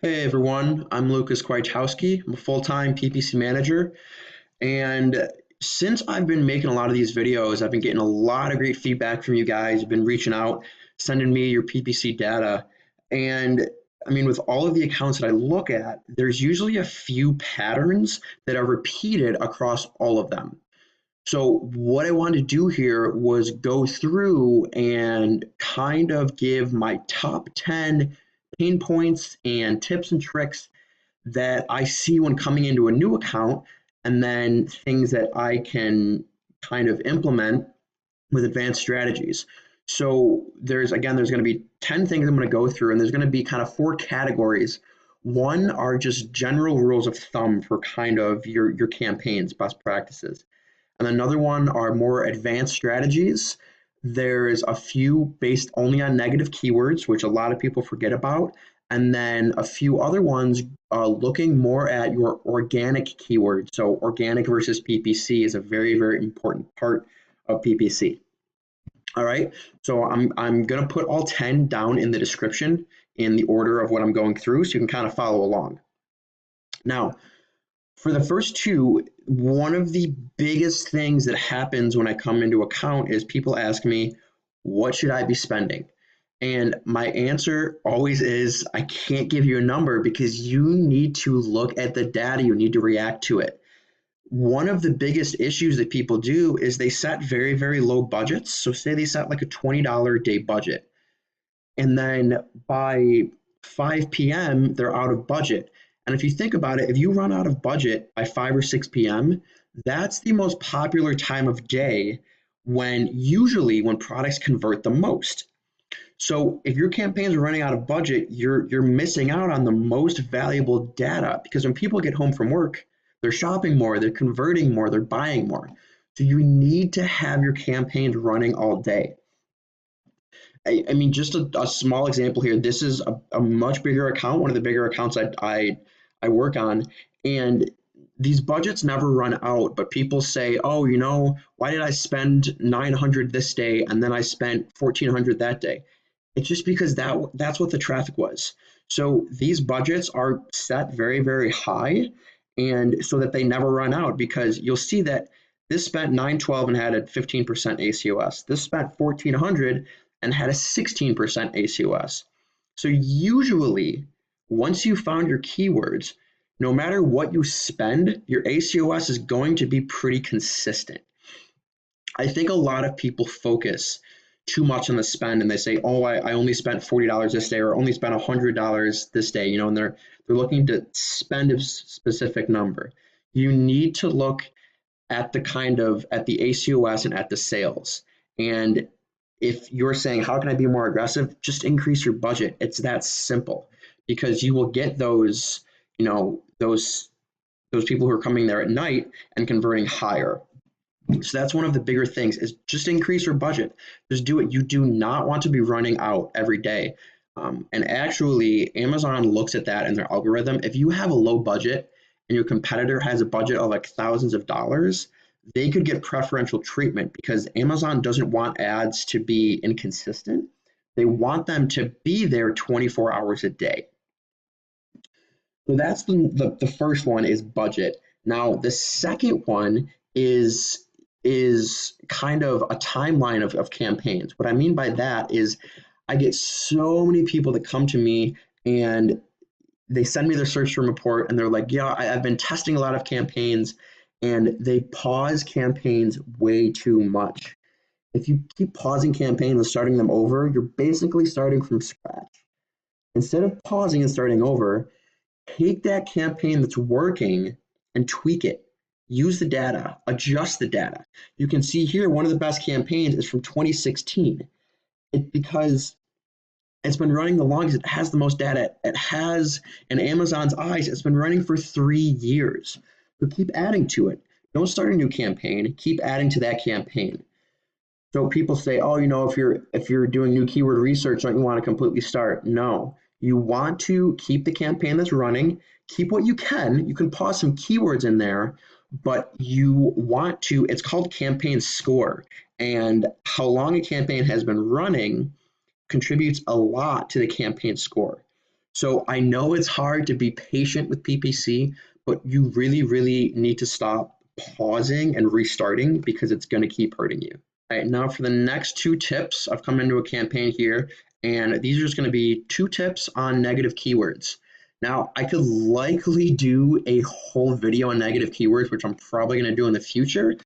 Hey everyone, I'm Lucas Kwiatkowski. I'm a full-time PPC manager, and since I've been making a lot of these videos, I've been getting a lot of great feedback from you guys. You've been reaching out, sending me your PPC data, and I mean, with all of the accounts that I look at, there's usually a few patterns that are repeated across all of them. So what I wanted to do here was go through and kind of give my top 10 pain points and tips and tricks that I see when coming into a new account, and then things that I can kind of implement with advanced strategies. So there's going to be 10 things I'm going to go through, and there's going to be kind of four categories. One are just general rules of thumb for kind of your campaigns, best practices. And another one are more advanced strategies. There's a few based only on negative keywords, which a lot of people forget about. And then a few other ones looking more at your organic keywords. So organic versus PPC is a very, very important part of PPC. All right. So I'm going to put all 10 down in the description in the order of what I'm going through so you can kind of follow along. Now, for the first two, one of the biggest things that happens when I come into account is people ask me, what should I be spending? And my answer always is, I can't give you a number because you need to look at the data, you need to react to it. One of the biggest issues that people do is they set very, very low budgets. So say they set like a $20 a day budget. And then by 5 p.m., they're out of budget. And if you think about it, if you run out of budget by 5 or 6 p.m., that's the most popular time of day when usually when products convert the most. So if your campaigns are running out of budget, you're missing out on the most valuable data because when people get home from work, they're shopping more, they're converting more, they're buying more. So you need to have your campaigns running all day. I mean, just a small example here. This is a much bigger account, one of the bigger accounts I work on, and these budgets never run out. But people say, "Oh, why did I spend 900 this day and then I spent 1400 that day?" It's just because that's what the traffic was. So these budgets are set very, very high, and so that they never run out because you'll see that this spent 912 and had a 15% ACOS. This spent 1400 and had a 16% ACOS. So usually, once you found your keywords, no matter what you spend, your ACOS is going to be pretty consistent. I think a lot of people focus too much on the spend and they say, oh, I only spent $40 this day or only spent $100 this day, and they're looking to spend a specific number. You need to look at the ACOS and at the sales. And if you're saying, how can I be more aggressive? Just increase your budget. It's that simple because you will get those, those people who are coming there at night and converting higher. So that's one of the bigger things is just increase your budget. Just do it. You do not want to be running out every day. And actually, Amazon looks at that in their algorithm. If you have a low budget and your competitor has a budget of like thousands of dollars, they could get preferential treatment because Amazon doesn't want ads to be inconsistent. They want them to be there 24 hours a day. So that's the first one is budget. Now, the second one is kind of a timeline of campaigns. What I mean by that is I get so many people that come to me and they send me their search term report and they're like, yeah, I've been testing a lot of campaigns, and they pause campaigns way too much. If you keep pausing campaigns and starting them over, you're basically starting from scratch. Instead of pausing and starting over, take that campaign that's working and tweak it. Use the data, adjust the data. You can see here one of the best campaigns is from 2016. Because it's been running the longest, it has the most data. It has, in Amazon's eyes, it's been running for 3 years. So keep adding to it. Don't start a new campaign. Keep adding to that campaign. So people say, oh, if you're doing new keyword research, don't you want to completely start? No, you want to keep the campaign that's running, keep what you can. You can pause some keywords in there, but you want to, it's called campaign score. And how long a campaign has been running contributes a lot to the campaign score. So I know it's hard to be patient with PPC, but you really, really need to stop pausing and restarting because it's going to keep hurting you. All right, now for the next 2 tips, I've come into a campaign here, and these are just going to be 2 tips on negative keywords. Now, I could likely do a whole video on negative keywords, which I'm probably going to do in the future,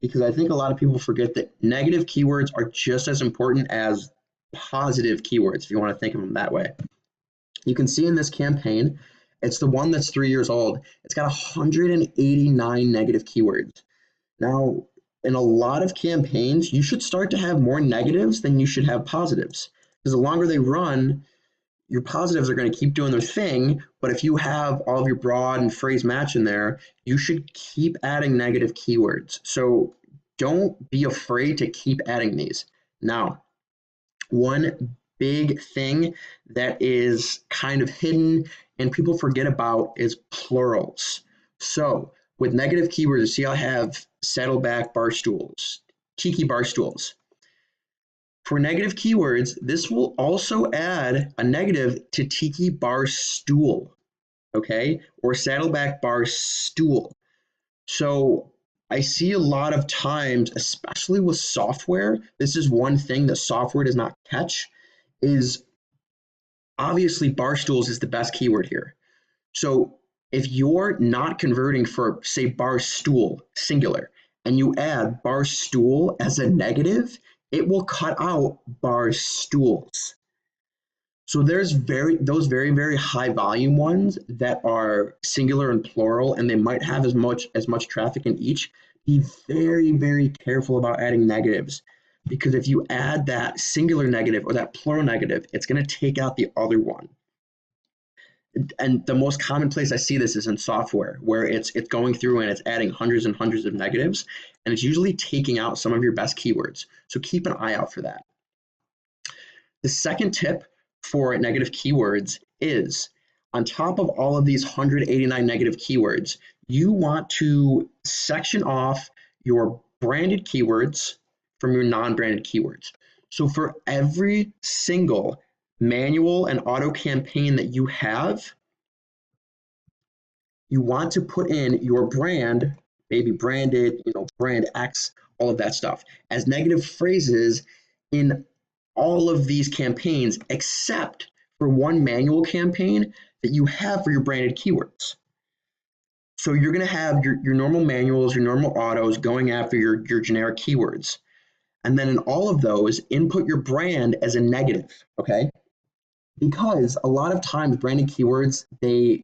because I think a lot of people forget that negative keywords are just as important as positive keywords, if you want to think of them that way. You can see in this campaign, it's the one that's 3 years old. It's got 189 negative keywords. Now, in a lot of campaigns, you should start to have more negatives than you should have positives. Because the longer they run, your positives are going to keep doing their thing. But if you have all of your broad and phrase match in there, you should keep adding negative keywords. So don't be afraid to keep adding these. Now, one big thing that is kind of hidden and people forget about is plurals. So with negative keywords, see I have saddleback bar stools, tiki bar stools. For negative keywords, this will also add a negative to tiki bar stool, okay, or saddleback bar stool. So I see a lot of times, especially with software, this is one thing that software does not catch, is obviously bar stools is the best keyword here. So if you're not converting for, say, bar stool, singular, and you add bar stool as a negative, it will cut out bar stools. So there's those very, very high volume ones that are singular and plural, and they might have as much traffic in each. Be very, very careful about adding negatives, because if you add that singular negative or that plural negative, it's going to take out the other one. And the most common place I see this is in software, where it's going through and it's adding hundreds and hundreds of negatives, and it's usually taking out some of your best keywords. So keep an eye out for that. The second tip for negative keywords is, on top of all of these 189 negative keywords, you want to section off your branded keywords from your non-branded keywords. So for every single manual and auto campaign that you have, you want to put in your brand, maybe branded, brand X, all of that stuff, as negative phrases in all of these campaigns, except for one manual campaign that you have for your branded keywords. So you're going to have your normal manuals, your normal autos going after your generic keywords. And then in all of those, input your brand as a negative, okay? Because a lot of times branded keywords, they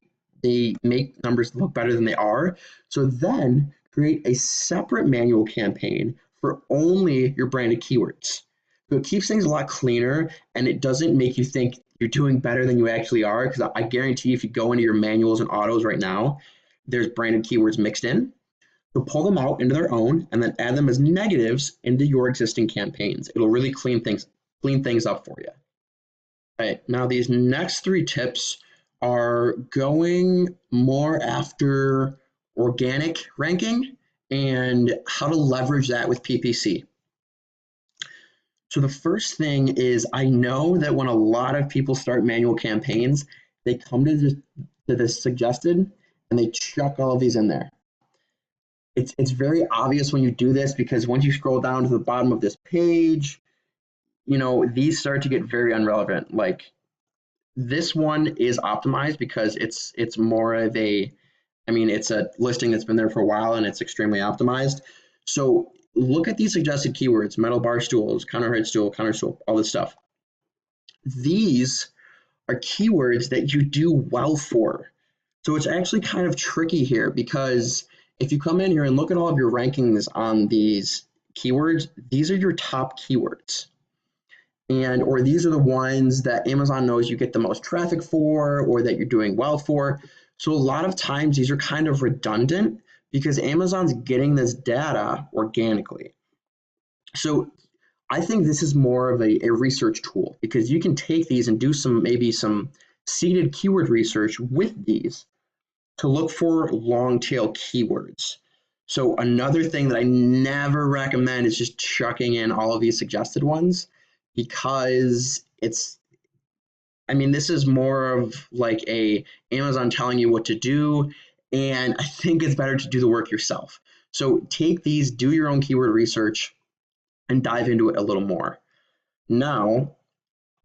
make numbers look better than they are. So then create a separate manual campaign for only your branded keywords. So it keeps things a lot cleaner, and it doesn't make you think you're doing better than you actually are, because I guarantee if you go into your manuals and autos right now, there's branded keywords mixed in. So pull them out into their own and then add them as negatives into your existing campaigns. It'll really clean things up for you. All right, now these next 3 tips are going more after organic ranking and how to leverage that with PPC. So the first thing is, I know that when a lot of people start manual campaigns, they come to this suggested and they chuck all of these in there. It's very obvious when you do this, because once you scroll down to the bottom of this page, these start to get very irrelevant. Like this one is optimized because it's more of it's a listing that's been there for a while and it's extremely optimized. So look at these suggested keywords: metal bar stools, counterhead stool, counter stool, all this stuff. These are keywords that you do well for. So it's actually kind of tricky here, because if you come in here and look at all of your rankings on these keywords, these are your top keywords. Or these are the ones that Amazon knows you get the most traffic for, or that you're doing well for. So a lot of times these are kind of redundant, because Amazon's getting this data organically. So I think this is more of a research tool, because you can take these and do maybe some seeded keyword research with these to look for long tail keywords. So another thing that I never recommend is just chucking in all of these suggested ones, because I mean, this is more of like a Amazon telling you what to do, and I think it's better to do the work yourself. So take these, do your own keyword research, and dive into it a little more. Now,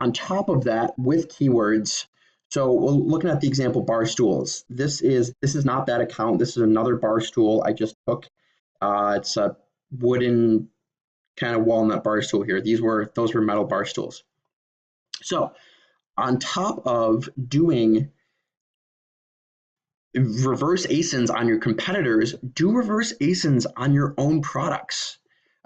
on top of that, with keywords, so looking at the example bar stools, this is not that account. This is another bar stool I just took. It's a wooden kind of walnut bar stool here. Those were metal bar stools. So on top of doing reverse Asons on your competitors, do reverse Asons on your own products.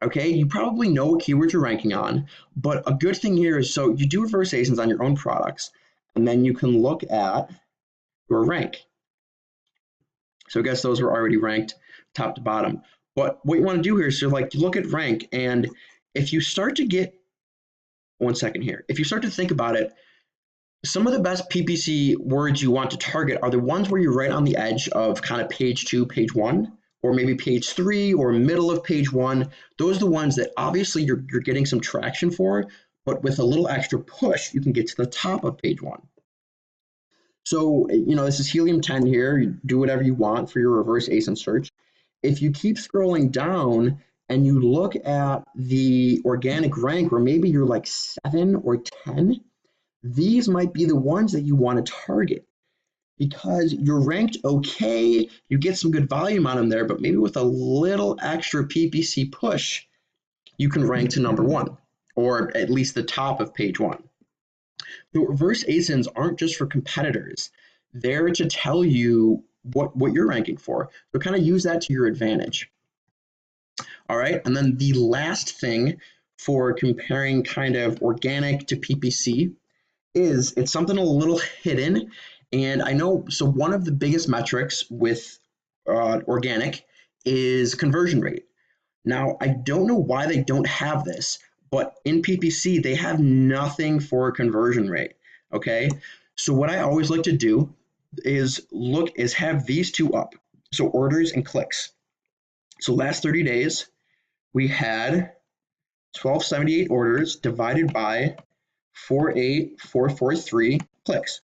Okay, you probably know what keywords you're ranking on, but a good thing here is so you do reverse Asons on your own products, and then you can look at your rank. So I guess those were already ranked top to bottom. But what you want to do here is like look at rank, and if you start to get 1 second here, if you start to think about it, some of the best PPC words you want to target are the ones where you're right on the edge of kind of page 2, page 1, or maybe page 3 or middle of page 1. Those are the ones that obviously you're getting some traction for, but with a little extra push, you can get to the top of page 1. So, this is helium-10 here. You do whatever you want for your reverse ASIN search. If you keep scrolling down and you look at the organic rank where maybe you're like 7 or 10, these might be the ones that you want to target because you're ranked okay, you get some good volume on them there, but maybe with a little extra PPC push, you can rank to number 1 or at least the top of page 1. The reverse ASINs aren't just for competitors. They're to tell you what you're ranking for. So kind of use that to your advantage. All right, and then the last thing for comparing kind of organic to PPC is it's something a little hidden. And I know, so one of the biggest metrics with organic is conversion rate. Now, I don't know why they don't have this, but in PPC, they have nothing for conversion rate, okay? So what I always like to do is have these two up. So orders and clicks. So last 30 days, we had 1278 orders divided by 48443 clicks.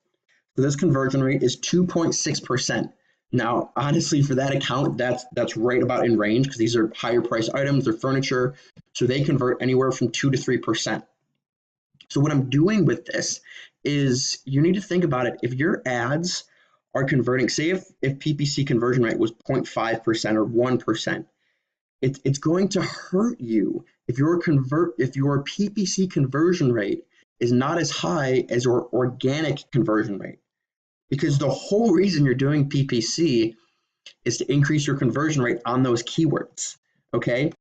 So this conversion rate is 2.6%. Now, honestly, for that account, that's right about in range because these are higher price items, they're furniture, so they convert anywhere from 2 to 3%. So what I'm doing with this is you need to think about it. If your ads are converting, say if PPC conversion rate was 0.5% or 1%, it's going to hurt you if your PPC conversion rate is not as high as your organic conversion rate. Because the whole reason you're doing PPC is to increase your conversion rate on those keywords, okay?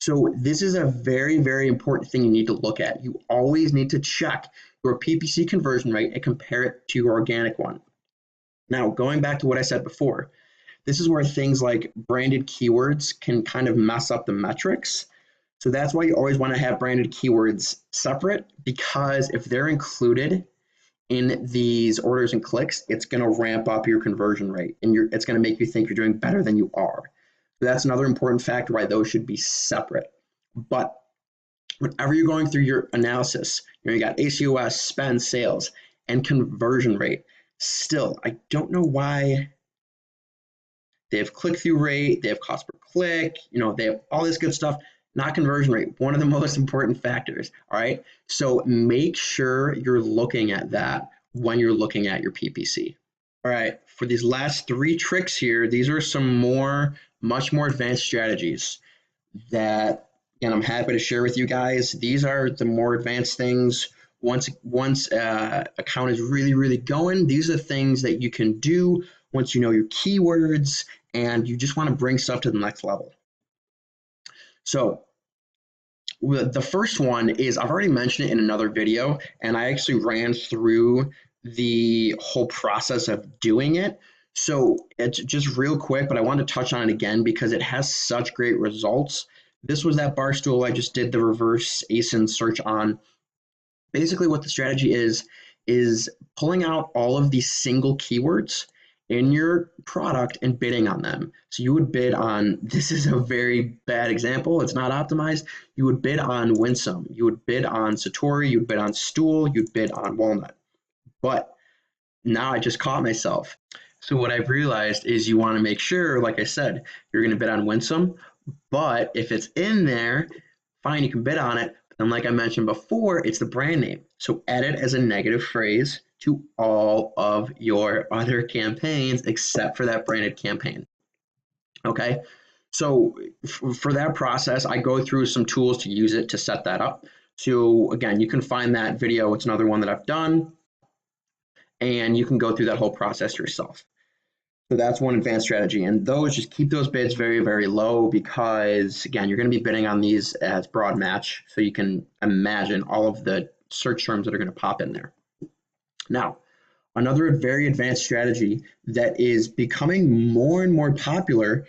So this is a very, very important thing you need to look at. You always need to check your PPC conversion rate and compare it to your organic one. Now, going back to what I said before, this is where things like branded keywords can kind of mess up the metrics. So that's why you always want to have branded keywords separate, because if they're included in these orders and clicks, it's going to ramp up your conversion rate and it's going to make you think you're doing better than you are. So that's another important factor why those should be separate. But whenever you're going through your analysis, you got ACOS, spend, sales, and conversion rate. Still, I don't know why they have click-through rate, they have cost per click, they have all this good stuff. Not conversion rate, one of the most important factors, all right? So make sure you're looking at that when you're looking at your PPC. All right, for these last 3 tricks here, these are some much more advanced strategies that, and I'm happy to share with you guys. These are the more advanced things. Once account is really, really going, these are the things that you can do once you know your keywords and you just want to bring stuff to the next level. So the first one is, I've already mentioned it in another video, and I actually ran through the whole process of doing it. So it's just real quick, but I want to touch on it again because it has such great results. This was that bar stool I just did the reverse ASIN search on. Basically what the strategy is pulling out all of these single keywords in your product and bidding on them. So you would bid on, this is a very bad example, it's not optimized. You would bid on Winsome, you would bid on Satori, you'd bid on Stool, you'd bid on Walnut. but now I just caught myself. So what I've realized is you want to make sure, like I said, you're going to bid on Winsome, but if it's in there, fine, you can bid on it. And like I mentioned before, it's the brand name. So add it as a negative phrase to all of your other campaigns except for that branded campaign. Okay. So for that process, I go through some tools to use it to set that up. So again, you can find that video. It's another one that I've done, and you can go through that whole process yourself. So that's one advanced strategy. And those, just keep those bids very, very low because, again, you're going to be bidding on these as broad match. So you can imagine all of the search terms that are going to pop in there. Now, another very advanced strategy that is becoming more and more popular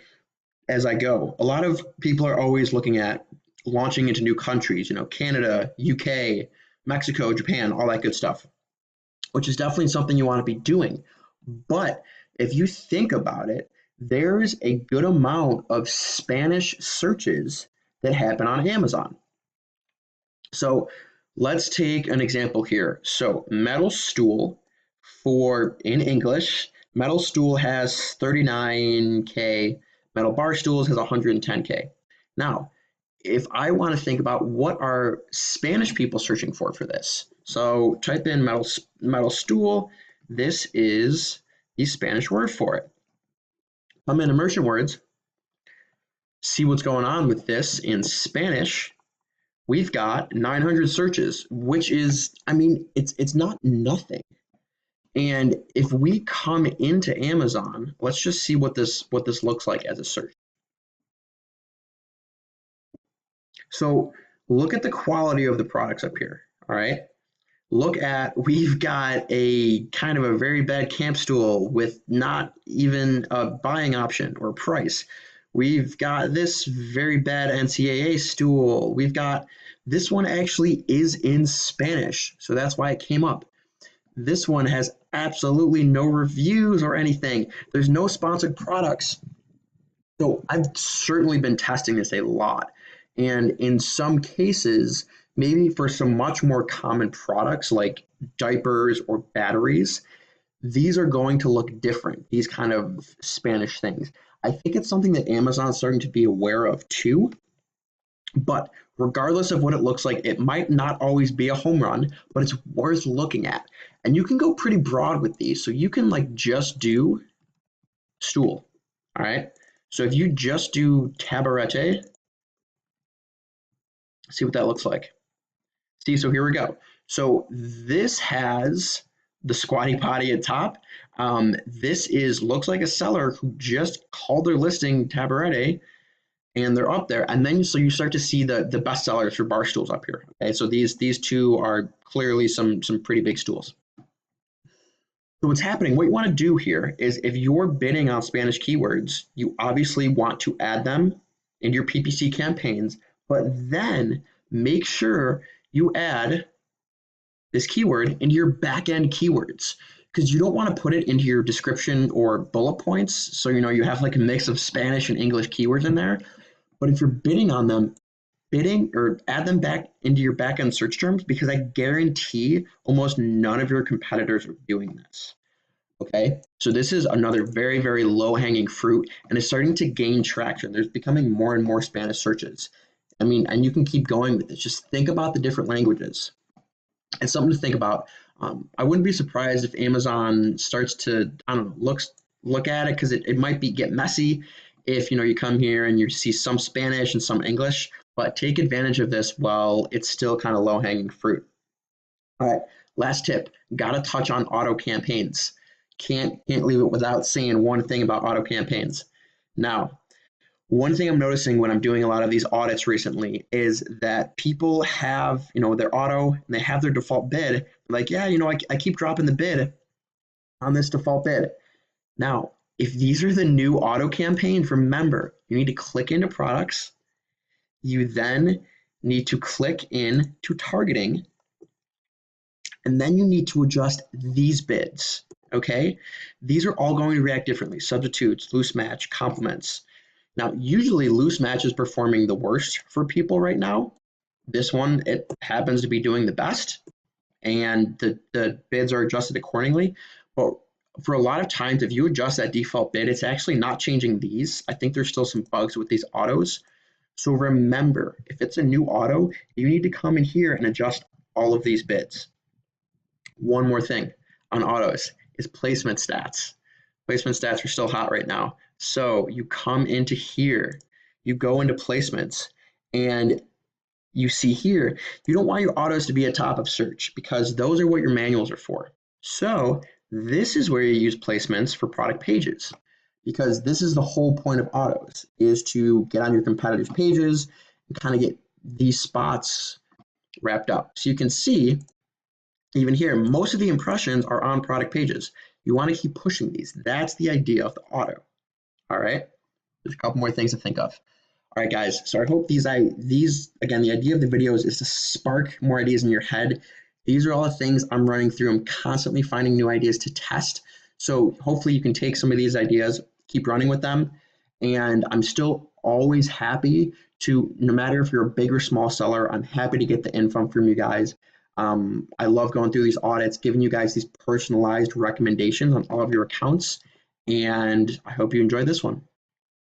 as I go. A lot of people are always looking at launching into new countries, Canada, UK, Mexico, Japan, all that good stuff, which is definitely something you want to be doing. But if you think about it, there's a good amount of Spanish searches that happen on Amazon. So let's take an example here. So metal stool in English, metal stool has 39K, metal bar stools has 110K. Now, if I want to think about what are Spanish people searching for this, so type in metal stool. This is the Spanish word for it. Come in immersion words, see what's going on with this in Spanish. We've got 900 searches, which is, it's not nothing. And if we come into Amazon, let's just see what this looks like as a search. So look at the quality of the products up here. All right. We've got a kind of a very bad camp stool with not even a buying option or price. We've got this very bad NCAA stool. We've got this one actually is in Spanish, so that's why it came up. This one has absolutely no reviews or anything. There's no sponsored products. So I've certainly been testing this a lot. And in some cases, maybe for some much more common products like diapers or batteries, these are going to look different, these kind of Spanish things. I think it's something that Amazon's starting to be aware of too. But regardless of what it looks like, it might not always be a home run, but it's worth looking at. And you can go pretty broad with these. So you can just do stool. All right. So if you just do taburete, see what that looks like. See, so here we go. So this has the squatty potty at top. This looks like a seller who just called their listing taburete, and they're up there. And then so you start to see the best sellers for bar stools up here. Okay, so these two are clearly some pretty big stools. So what's happening, what you want to do here is if you're bidding on Spanish keywords, you obviously want to add them into your PPC campaigns, but then make sure you add this keyword into your back-end keywords, because you don't want to put it into your description or bullet points. So, you have like a mix of Spanish and English keywords in there. But if you're bidding on them, add them back into your back-end search terms, because I guarantee almost none of your competitors are doing this. Okay, so this is another very, very low-hanging fruit, and it's starting to gain traction. There's becoming more and more Spanish searches. And you can keep going with this. Just think about the different languages. It's something to think about. I wouldn't be surprised if Amazon starts to, look at it, because it might get messy if you come here and you see some Spanish and some English, but take advantage of this while it's still kind of low-hanging fruit. All right, last tip, gotta touch on auto campaigns. Can't leave it without saying one thing about auto campaigns. Now, one thing I'm noticing when I'm doing a lot of these audits recently is that people have, their auto and they have their default bid. Like, yeah, I keep dropping the bid on this default bid. Now, if these are the new auto campaigns, remember, you need to click into products. You then need to click in to targeting, and then you need to adjust these bids. Okay, these are all going to react differently. Substitutes, loose match, complements. Now, usually loose match is performing the worst for people right now. This one, it happens to be doing the best. and the bids are adjusted accordingly. But for a lot of times, if you adjust that default bid, it's actually not changing these. I think there's still some bugs with these autos. So remember, if it's a new auto, you need to come in here and adjust all of these bids. One more thing on autos is placement stats. Placement stats are still hot right now. So you come into here, you go into placements, and you see here, you don't want your autos to be at top of search because those are what your manuals are for. So this is where you use placements for product pages, because this is the whole point of autos, is to get on your competitors' pages and kind of get these spots wrapped up. So you can see even here, most of the impressions are on product pages. You want to keep pushing these. That's the idea of the auto. All right. There's a couple more things to think of. All right, guys. So I hope these again, the idea of the videos is to spark more ideas in your head. These are all the things I'm running through. I'm constantly finding new ideas to test. So hopefully you can take some of these ideas, keep running with them. And I'm still always happy to, no matter if you're a big or small seller, I'm happy to get the info from you guys. I love going through these audits, giving you guys these personalized recommendations on all of your accounts. And I hope you enjoyed this one.